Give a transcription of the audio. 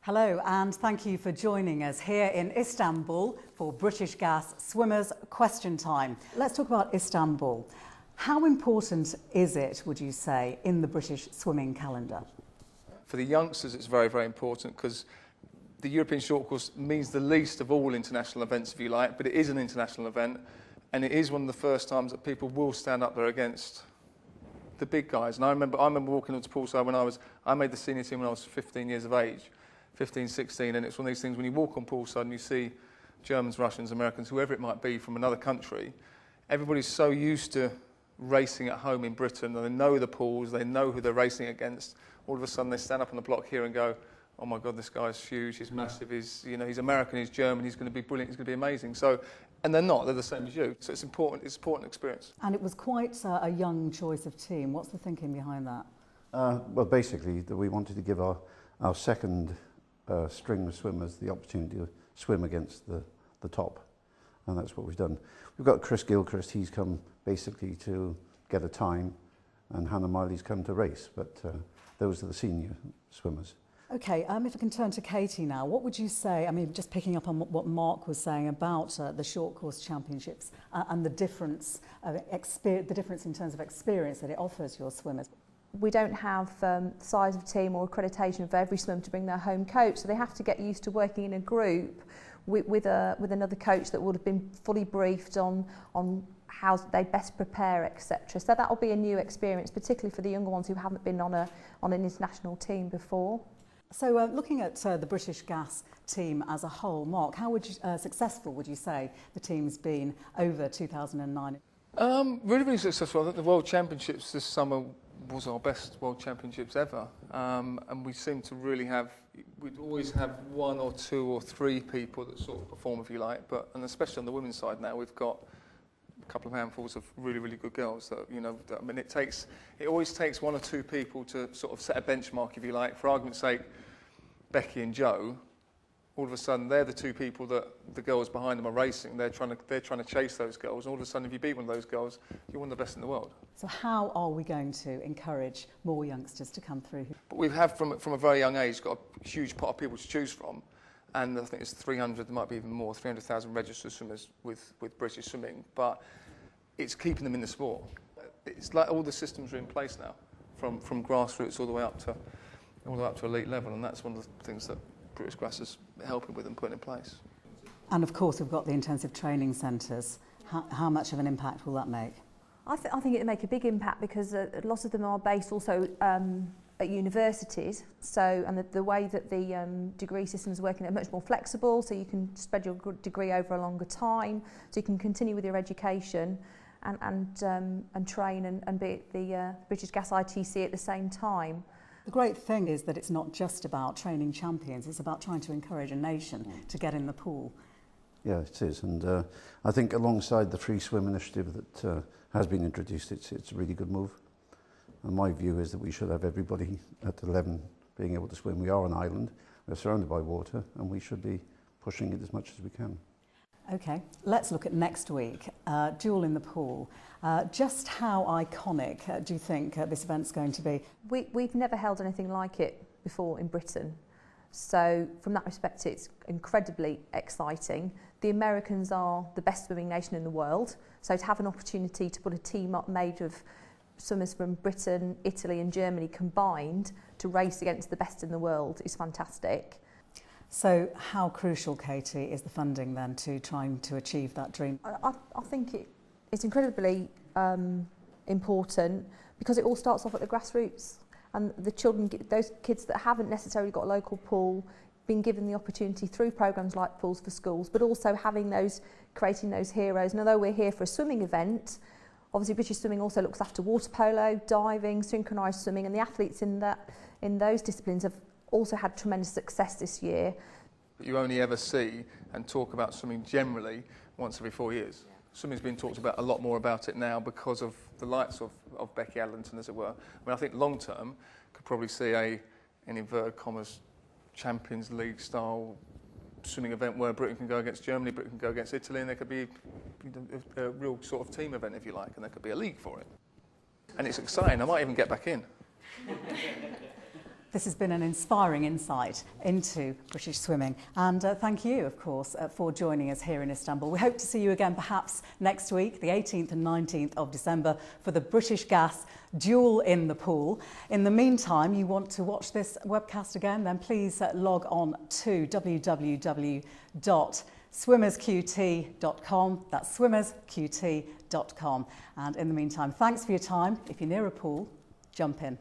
Hello and thank you for joining us here in Istanbul for British Gas Swimmers Question Time. Let's talk about Istanbul. How important is it, would you say, in the British swimming calendar? For the youngsters, it's very, very important because the European short course means the least of all international events, if you like, but it is an international event, and it is one of the first times that people will stand up there against the big guys. And I remember walking onto poolside when I made the senior team when I was 15 years of age, 15, 16, and it's one of these things when you walk on poolside and you see Germans, Russians, Americans, whoever it might be from another country, everybody's so used to racing at home in Britain, and they know the pools, they know who they're racing against. All of a sudden they stand up on the block here and go, oh my God, this guy's huge, he's massive, he's American, he's German, he's going to be brilliant, he's going to be amazing. So, and they're not, they're the same as you. So it's important experience. And it was quite a young choice of team. What's the thinking behind that? Well, basically, we wanted to give our second string of swimmers the opportunity to swim against the top, and that's what we've done. We've got Chris Gilchrist, he's come basically to get a time, and Hannah Miley's come to race, but those are the senior swimmers. Okay, if I can turn to Katie now, what would you say, I mean, just picking up on what Mark was saying about the short course championships and the difference in terms of experience that it offers your swimmers? We don't have size of team or accreditation for every swimmer to bring their home coach, so they have to get used to working in a group with another coach that would have been fully briefed on how they best prepare, etc. So that will be a new experience, particularly for the younger ones who haven't been on an international team before. So looking at the British Gas team as a whole, Mark, how successful would you say the team's been over 2009? Really, really successful. I think the World Championships this summer was our best World Championships ever, and we seem to really we'd always have one or two or three people that sort of perform, if you like, and especially on the women's side now, we've got a couple of handfuls of really, really good girls that, I mean, it always takes one or two people to sort of set a benchmark, if you like. For argument's sake, Becky and Jo, all of a sudden they're the two people that the girls behind them are racing. They're trying to chase those girls, and all of a sudden if you beat one of those girls, you're one of the best in the world. So how are we going to encourage more youngsters to come through? But we have from a very young age got a huge pot of people to choose from, and I think it's 300, there might be even more, 300,000 registered swimmers with British swimming, but it's keeping them in the sport. It's like all the systems are in place now, from grassroots all the way up to elite level, and that's one of the things that British Gas is helping with and putting in place. And of course we've got the intensive training centres. How much of an impact will that make? I think it'll make a big impact because a lot of them are based also at universities. So, and the way that the degree systems are working, they're much more flexible, so you can spread your degree over a longer time, so you can continue with your education and train and be at the British Gas ITC at the same time. The great thing is that it's not just about training champions, it's about trying to encourage a nation to get in the pool. Yeah, it is, and I think alongside the free swim initiative that has been introduced, it's a really good move. And my view is that we should have everybody at 11 being able to swim. We are an island, we're surrounded by water, and we should be pushing it as much as we can. Okay, let's look at next week, Duel in the Pool. Just how iconic do you think this event's going to be? We've never held anything like it before in Britain, so from that respect it's incredibly exciting. The Americans are the best swimming nation in the world, so to have an opportunity to put a team up made of swimmers from Britain, Italy and Germany combined to race against the best in the world is fantastic. So how crucial, Katie, is the funding then to trying to achieve that dream? I think it's incredibly important because it all starts off at the grassroots, and the children, those kids that haven't necessarily got a local pool, being given the opportunity through programmes like Pools for Schools, but also creating those heroes. And although we're here for a swimming event, obviously British Swimming also looks after water polo, diving, synchronised swimming, and the athletes in those disciplines have also had tremendous success this year. You only ever see and talk about swimming generally once every 4 years. Yeah. Swimming's been talked about a lot more about it now because of the likes of Becky Adlington, as it were. I mean, I think long term could probably see an inverted commas Champions League style swimming event where Britain can go against Germany, Britain can go against Italy, and there could be a real sort of team event, if you like, and there could be a league for it. And it's exciting. I might even get back in. This has been an inspiring insight into British swimming, and thank you, of course, for joining us here in Istanbul. We hope to see you again perhaps next week, the 18th and 19th of December, for the British Gas Duel in the Pool. In the meantime, you want to watch this webcast again, then please log on to www.swimmersqt.com. That's swimmersqt.com. And in the meantime, thanks for your time. If you're near a pool, jump in.